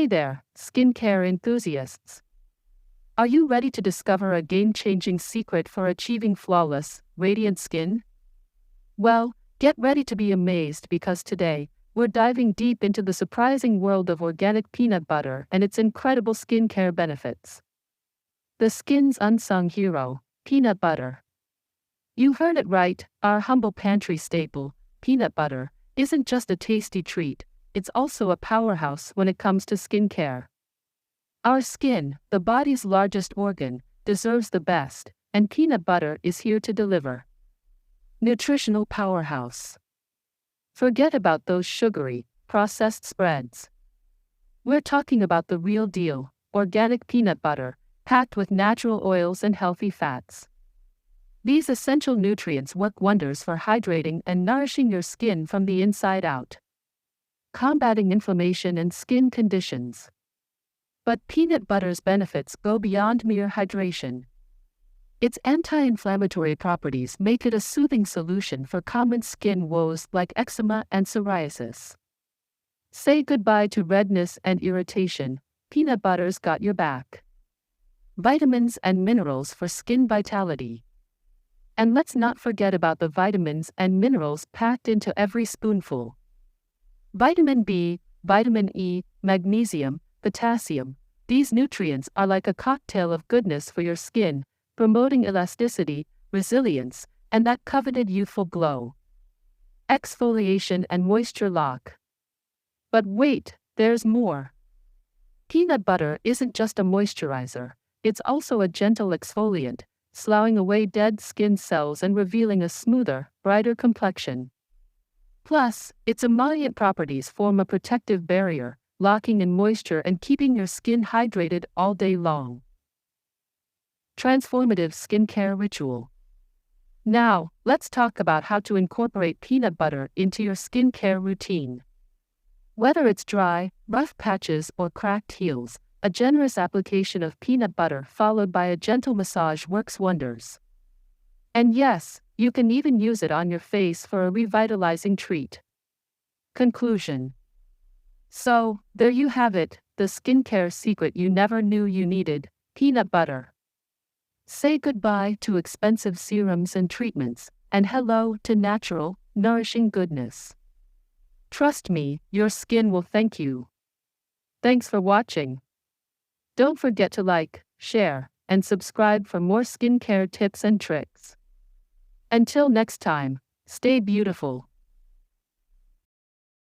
Hey there, skincare enthusiasts. Are you ready to discover a game-changing secret for achieving flawless, radiant skin? Well, get ready to be amazed because today, we're diving deep into the surprising world of organic peanut butter and its incredible skincare benefits. The skin's unsung hero, peanut butter. You heard it right, our humble pantry staple, peanut butter, isn't just a tasty treat, it's also a powerhouse when it comes to skincare. Our skin, the body's largest organ, deserves the best, and peanut butter is here to deliver. Nutritional powerhouse. Forget about those sugary, processed spreads. We're talking about the real deal, organic peanut butter, packed with natural oils and healthy fats. These essential nutrients work wonders for hydrating and nourishing your skin from the inside out, combating inflammation and skin conditions. But peanut butter's benefits go beyond mere hydration. Its anti-inflammatory properties make it a soothing solution for common skin woes like eczema and psoriasis. Say goodbye to redness and irritation, peanut butter's got your back. Vitamins and minerals for skin vitality. And let's not forget about the vitamins and minerals packed into every spoonful. Vitamin B, vitamin E, magnesium, potassium. These nutrients are like a cocktail of goodness for your skin, promoting elasticity, resilience, and that coveted youthful glow. Exfoliation and moisture lock. But wait, there's more. Peanut butter isn't just a moisturizer, it's also a gentle exfoliant, sloughing away dead skin cells and revealing a smoother, brighter complexion. Plus, its emollient properties form a protective barrier, locking in moisture and keeping your skin hydrated all day long. Transformative skincare ritual. Now, let's talk about how to incorporate peanut butter into your skincare routine. Whether it's dry, rough patches, or cracked heels, a generous application of peanut butter followed by a gentle massage works wonders. And yes, you can even use it on your face for a revitalizing treat. Conclusion. So, there you have it, the skincare secret you never knew you needed, peanut butter. Say goodbye to expensive serums and treatments, and hello to natural, nourishing goodness. Trust me, your skin will thank you. Thanks for watching. Don't forget to like, share, and subscribe for more skincare tips and tricks. Until next time, stay beautiful.